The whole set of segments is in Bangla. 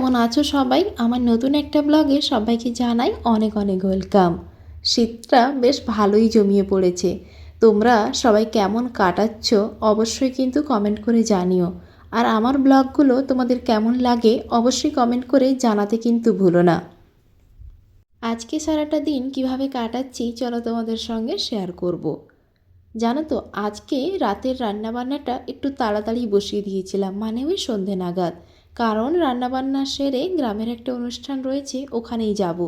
কেমন আছো সবাই? আমার নতুন একটা ব্লগে সবাইকে জানাই অনেক অনেক ওয়েলকাম। শীতটা বেশ ভালোই জমিয়ে পড়েছে। তোমরা সবাই কেমন কাটাচ্ছ অবশ্যই কিন্তু কমেন্ট করে জানিও। আর আমার ব্লগগুলো তোমাদের কেমন লাগে অবশ্যই কমেন্ট করে জানাতে কিন্তু ভুলো না। আজকে সারাটা দিন কিভাবে কাটাচ্ছি চলো তোমাদের সঙ্গে শেয়ার করব। জানো তো আজকে রাতের রান্নাবান্নাটা একটু তাড়াতাড়ি বসিয়ে দিয়েছিলাম, মানে ওই সন্ধে নাগাদ। কারণ রান্নাবান্না সেরে গ্রামের একটা অনুষ্ঠান রয়েছে, ওখানেই যাব।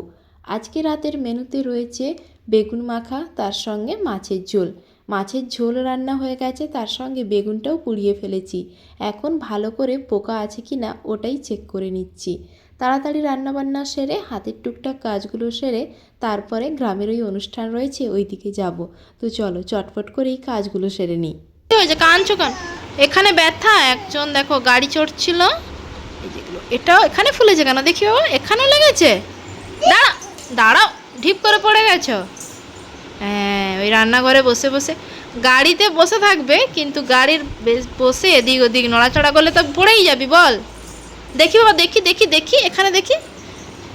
আজকে রাতের মেনুতে রয়েছে বেগুন মাখা, তার সঙ্গে মাছের ঝোল। মাছের ঝোল রান্না হয়ে গেছে, তার সঙ্গে বেগুনটাও পুড়িয়ে ফেলেছি। এখন ভালো করে পোকা আছে কি না ওটাই চেক করে নিচ্ছি। তাড়াতাড়ি রান্নাবান্না সেরে হাতের টুকটাক কাজগুলো সেরে তারপরে গ্রামের ওই অনুষ্ঠান রয়েছে ওই দিকে যাব। তো চলো চটপট করে এই কাজগুলো সেরে নিই। কি হয়েছে, কাঁদছো কেন? এখানে ব্যথা, একজন দেখো গাড়ি চড়ছিল, এই যেগুলো এটাও এখানে ফুলেছে কেন দেখি বাবা, এখানেও লেগেছে। দাঁড়া দাঁড়াও, ঢিপ করে পড়ে গেছো। হ্যাঁ, ওই রান্নাঘরে বসে বসে গাড়িতে বসে থাকবে, কিন্তু গাড়ির বসে এদিক ওদিক নড়াচড়া করলে তো পড়েই যাবি। বল দেখি বাবা, দেখি দেখি দেখি, এখানে দেখি,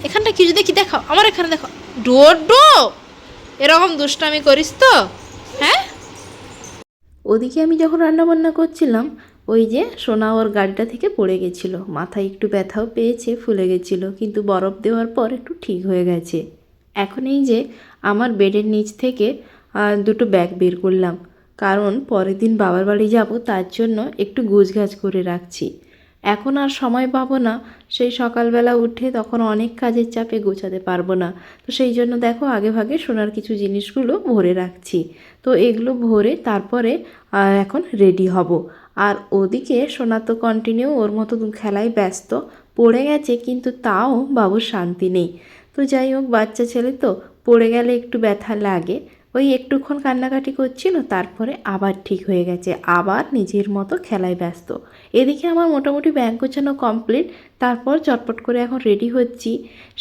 এখানটা কিছু দেখি, দেখাও আমার, এখানে দেখো। ডো এরকম দুষ্টামি করিস তো? হ্যাঁ, ওদিকে আমি যখন রান্নাবান্না করছিলাম ওই যে সোনা ওর গাড়িটা থেকে পড়ে গেছিলো, মাথায় একটু ব্যথাও পেয়েছে, ফুলে গেছিলো, কিন্তু বরফ দেওয়ার পর একটু ঠিক হয়ে গেছে। এখন এই যে আমার বেডের নিচ থেকে দুটো ব্যাগ বের করলাম, কারণ পরের দিন বাবার বাড়ি যাব, তার জন্য একটু গোছগাছ করে রাখছি। এখন আর সময় পাবো না, সেই সকালবেলা উঠে তখন অনেক কাজের চাপে গোছাতে পারবো না। তো সেই জন্য দেখো আগে ভাগে সোনার কিছু জিনিসগুলো ভরে রাখছি। তো এগুলো ভরে তারপরে এখন রেডি হব। আর ওদিকে সোনা তো কন্টিনিউ ওর মতো খেলায় ব্যস্ত, পড়ে গেছে কিন্তু তাও বাবুর শান্তি নেই। তো যাই হোক, বাচ্চা ছেলে তো পড়ে গেলে একটু ব্যথা লাগে, ওই একটুক্ষণ কান্নাকাটি করছিল, তারপরে আবার ঠিক হয়ে গেছে, আবার নিজের মতো খেলায় ব্যস্ত। এদিকে আমার মোটামুটি ব্যাগ গোছানো কমপ্লিট, তারপর চটপট করে এখন রেডি হচ্ছি।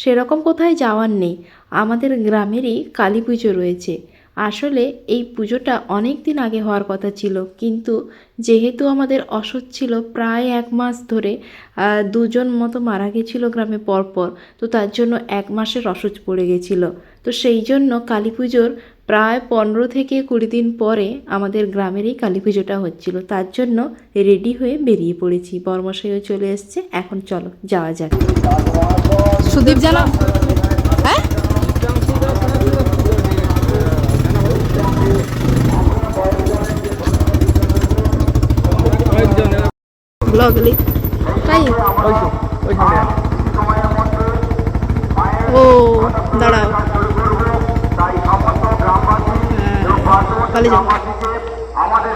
সেরকম কোথায় যাওয়ার নেই, আমাদের গ্রামেরই কালী পুজো রয়েছে। আসলে এই পুজোটা অনেক দিন আগে হওয়ার কথা ছিল, কিন্তু যেহেতু আমাদের অসুখ ছিল প্রায় 1 মাস ধরে, দুজন মতো মারা গেছিলো গ্রামে পরপর, তো তার জন্য 1 মাসের অসুখ পড়ে গেছিলো। তো সেই জন্য কালী পুজোর প্রায় 15 থেকে 20 দিন পরে আমাদের গ্রামেরই কালী পুজোটা হচ্ছিলো, তার জন্য রেডি হয়ে বেরিয়ে পড়েছি। বর্মশাইও চলে এসছে, এখন চলো যাওয়া যাক। সুদীপ জানা, হ্যাঁ ব্লগ লিখ তাই। ও দাঁড়াও, কালী চলো,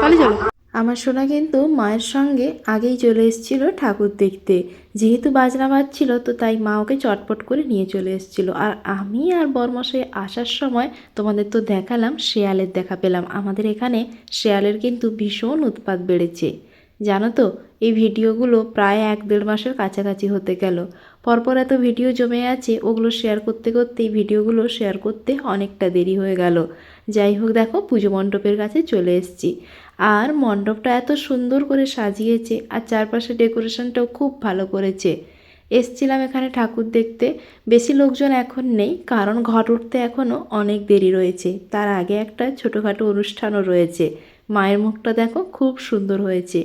কালী চলো। আমার সোনা কিন্তু মায়ের সঙ্গে আগেই চলে এসেছিলো ঠাকুর দেখতে, যেহেতু বাজনা বাজছিল তো তাই মা ওকে চটপট করে নিয়ে চলে এসেছিলো। আর আমি আর বরমশাই আসার সময় তোমাদের তো দেখালাম শেয়ালের দেখা পেলাম। আমাদের এখানে শেয়ালের কিন্তু ভীষণ উৎপাত বেড়েছে, জানো তো। এই ভিডিওগুলো প্রায় 1-1.5 মাসের কাছাকাছি হতে গেল, পরপর এত ভিডিও জমে আছে, ওগুলো শেয়ার করতে করতে এই ভিডিওগুলো শেয়ার করতে অনেকটা দেরি হয়ে গেল। যাই হোক, দেখো পুজো মণ্ডপের কাছে চলে এসেছি, আর মণ্ডপটা এত সুন্দর করে সাজিয়েছে, আর চারপাশে ডেকোরেশনটাও খুব ভালো করেছে। এসছিলাম এখানে ঠাকুর দেখতে, বেশি লোকজন এখন নেই, কারণ ঘট উঠতে এখনও অনেক দেরি রয়েছে, তার আগে একটা ছোটোখাটো অনুষ্ঠানও রয়েছে। মায়ের মুখটা দেখো খুব সুন্দর হয়েছে।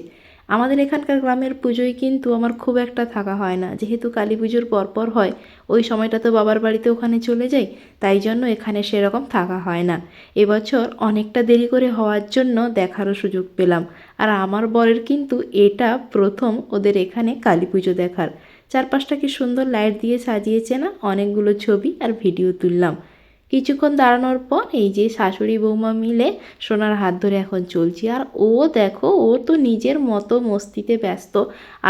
আমাদের এখানকার গ্রামের পুজোয় কিন্তু আমার খুব একটা থাকা হয় না, যেহেতু কালী পুজোর পরপর হয়, ওই সময়টা তো বাবার বাড়িতে ওখানে চলে যাই, তাই জন্য এখানে সেরকম থাকা হয় না। এবছর অনেকটা দেরি করে হওয়ার জন্য দেখারও সুযোগ পেলাম। আর আমার বরের কিন্তু এটা প্রথম ওদের এখানে কালী পুজো দেখার। চারপাশটা কি সুন্দর লাইট দিয়ে সাজিয়েছে না, অনেকগুলো ছবি আর ভিডিও তুললাম। কিছুক্ষণ দাঁড়ানোর পর এই যে শাশুড়ি বৌমা মিলে সোনার হাত ধরে এখন চলছি, আর ও দেখো ও তো নিজের মতো মস্তিতে ব্যস্ত।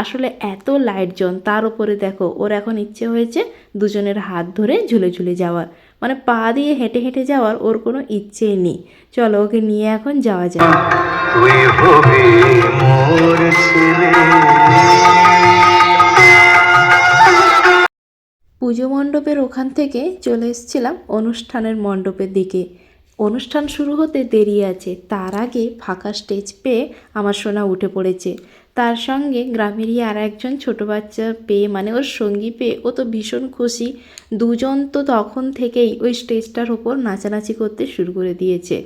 আসলে এত লাইট জন, তার উপরে দেখো ওর এখন ইচ্ছে হয়েছে দুজনের হাত ধরে ঝুলে ঝুলে যাওয়ার, মানে পা দিয়ে হেঁটে হেঁটে যাওয়ার ওর কোনো ইচ্ছেই নেই। চলো ওকে নিয়ে এখন যাওয়া যায়। পুজো মণ্ডপের ওখান থেকে চলে এসেছিলাম অনুষ্ঠানের মণ্ডপের দিকে। অনুষ্ঠান শুরু হতে দেরি আছে, তার আগে ফাঁকা স্টেজ পেয়ে আমার সোনা উঠে পড়েছে। তার সঙ্গে গ্রামেরই আর একজন ছোটো বাচ্চা পেয়ে মানে ওর সঙ্গী পেয়ে ও তো ভীষণ খুশি। দুজন তো তখন থেকেই ওই স্টেজটার ওপর নাচানাচি করতে শুরু করে দিয়েছে।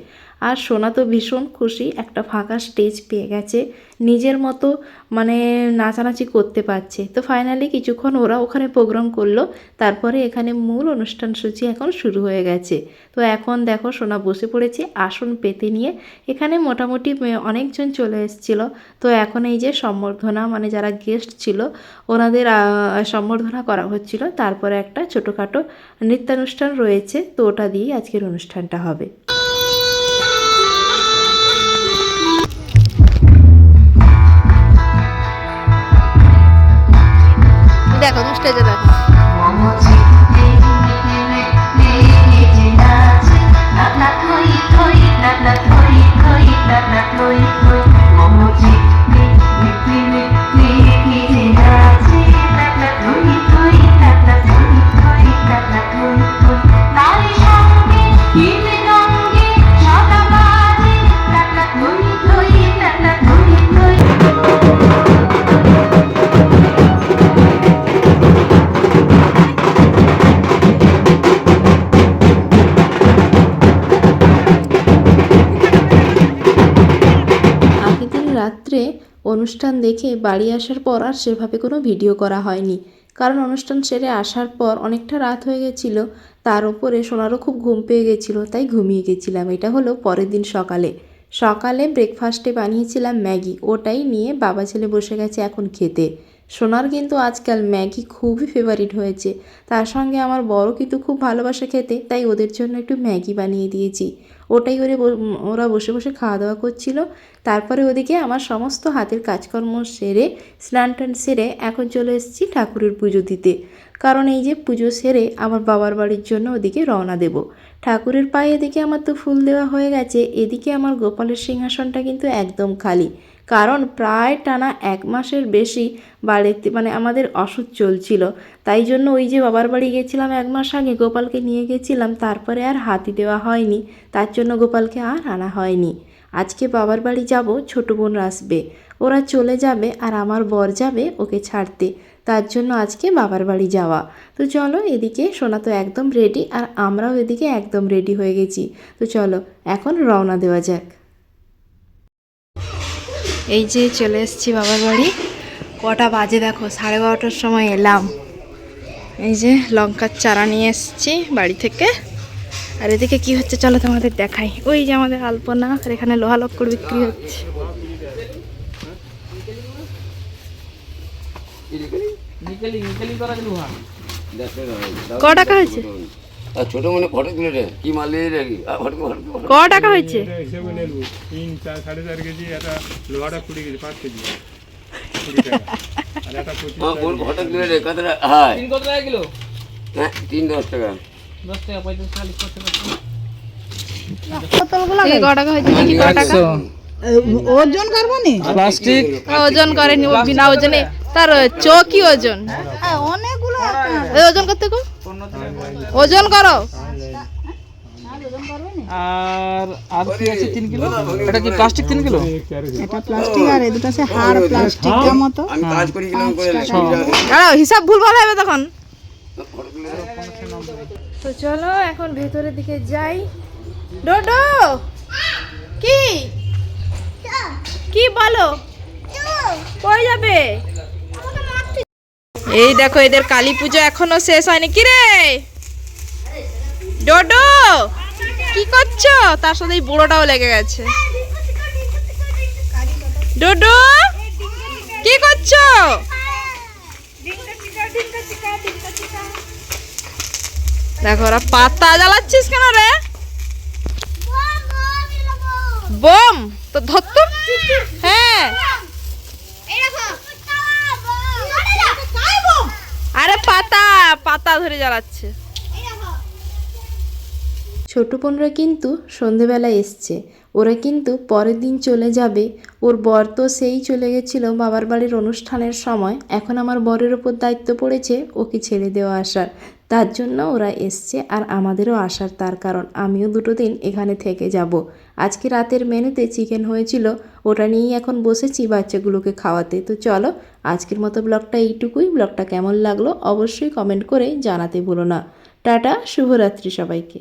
আর সোনা তো ভীষণ খুশি, একটা ফাঁকা স্টেজ পেয়ে গেছে, নিজের মতো মানে নাচানাচি করতে পারছে। তো ফাইনালি কিছুক্ষণ ওরা ওখানে প্রোগ্রাম করলো, তারপরে এখানে মূল অনুষ্ঠান সূচি এখন শুরু হয়ে গেছে। তো এখন দেখো সোনা বসে পড়েছে আসন পেতে নিয়ে। এখানে মোটামুটি অনেকজন চলে এসেছিলো। তো এখন এই যে সম্বর্ধনা মানে যারা গেস্ট ছিল ওনাদের সম্বর্ধনা করা হচ্ছিল, তারপরে একটা ছোটোখাটো নৃত্যানুষ্ঠান রয়েছে, তো ওটা দিয়েই আজকের অনুষ্ঠানটা হবে। দেখো স্টেজে দেখো রাত্রে অনুষ্ঠান দেখে বাড়ি আসার পর আর সেভাবে কোনো ভিডিও করা হয়নি, কারণ অনুষ্ঠান সেরে আসার পর অনেকটা রাত হয়ে গেছিলো। তার উপরে সোনারও খুব ঘুম পেয়ে গেছিলো, তাই ঘুমিয়ে গেছিলাম। এটা হলো পরের দিন সকালে ব্রেকফাস্টে বানিয়েছিলাম ম্যাগি, ওটাই নিয়ে বাবা ছেলে বসে গেছে এখন খেতে। সোনার কিন্তু আজকাল ম্যাগি খুবই ফেভারিট হয়েছে, তার সঙ্গে আমার বড় কিন্তু খুব ভালোবাসে খেতে, তাই ওদের জন্য একটু ম্যাগি বানিয়ে দিয়েছি। ওটাই ওরা বসে বসে খাওয়া দাওয়া করছিল। তারপরে ওদিকে আমার সমস্ত হাতের কাজকর্ম সেরে স্নান টান সেরে এখন চলে এসেছি ঠাকুরের পুজো দিতে, কারণ এই যে পুজো সেরে আমার বাবার বাড়ির জন্য ওদিকে রওনা দেব। ঠাকুরের পায়ে এদিকে আমার তো ফুল দেওয়া হয়ে গেছে, এদিকে আমার গোপালের সিংহাসনটা কিন্তু একদম খালি, কারণ প্রায় টানা 1 মাসের বেশি বাড়িতে মানে আমাদের অসুখ চলছিল। তাই জন্য ওই যে বাবার বাড়ি গেছিলাম 1 মাস আগে, গোপালকে নিয়ে গেছিলাম, তারপরে আর হাতি দেওয়া হয়নি, তার জন্য গোপালকে আর আনা হয়নি। আজকে বাবার বাড়ি যাব, ছোটো বোন আসবে, ওরা চলে যাবে আর আমার বর যাবে ওকে ছাড়তে, তার জন্য আজকে বাবার বাড়ি যাওয়া। তো চলো, এদিকে সোনা তো একদম রেডি আর আমরাও এদিকে একদম রেডি হয়ে গেছি। তো চলো এখন রওনা দেওয়া যাক। এই যে চলে এসেছি বাবার বাড়ি, কটা বাজে দেখো, 12:30টার সময় এলাম। এই যে লঙ্কার চারা নিয়ে এসেছি বাড়ি থেকে, আর এদিকে কি হচ্ছে চলো তোমাদের দেখাই। ওই যে আমাদের আলপনা, আর এখানে লোহা লক্কর বিক্রি হচ্ছে। ক টাকা হয়েছে? ছোট মনে ফটো তুলে রে কি মাল রে ক টাকা হয়েছে? 3, 4, 4.5 কেজি এটা লোহাটা 20 কেজি 5 কেজি 20 টাকা আর এটা 25 ফটো তুলে রে কত হ্যাঁ 3 কত টাকা কিলো? হ্যাঁ 3 10 টাকা 10 টাকা 35 40 টাকা। বোতলগুলো ক টাকা হয়েছে দেখি, ক টাকা? ওজন করবো নি প্লাস্টিক ওজন করেনি, ও বিনা ওজনে, তার চোখই ওজন। অনেকগুলো ওজন করতে গো, ওজন করো। আর আর কি আছে 3 কিলো? এটা কি প্লাস্টিক 3 কিলো? এটা প্লাস্টিক আর এই দুটো আছে হাড় প্লাস্টিকের মতো। আমি কাজ করি কিলাম করে দাঁড়াও, হিসাব ভুল ভালো হবে তখন। তো চলো এখন ভেতরের দিকে যাই। ডোডো কি কি বলো, কই যাবে? এই দেখো এদের কালী পুজো এখনো শেষ হয়নি। কি রে ডোডো কি করছো? তার সাথে এই বুড়োটাও লেগে গেছে। ডোডো কি করছো? দেখো ওরা পাতা জ্বালাচ্ছিস কেন রে? বোম তো ধরতো। হ্যাঁ আরে পাতা পাতা ধরে জ্বালাচ্ছে। ছোট বোনরা কিন্তু সন্ধেবেলা এসছে, ওরা কিন্তু পরের দিন চলে যাবে। ওর বর তো সেই চলে গেছিল বাবার বাড়ির অনুষ্ঠানের সময়, এখন আমার বরের ওপর দায়িত্ব পড়েছে ওকে ছেড়ে দেওয়া আসার। তার জন্য ওরা এসছে, আর আমাদেরও আসার তার কারণ আমিও 2 দিন এখানে থেকে যাব। আজকে রাতের মেনুতে চিকেন হয়েছিল, ওটা নিয়েই এখন বসেছি বাচ্চাগুলোকে খাওয়াতে। তো চলো আজকের মতো ব্লগটা এইটুকুই। ব্লগটা কেমন লাগলো অবশ্যই কমেন্ট করে জানাতে ভুলো না। টাটা, শুভরাত্রি সবাইকে।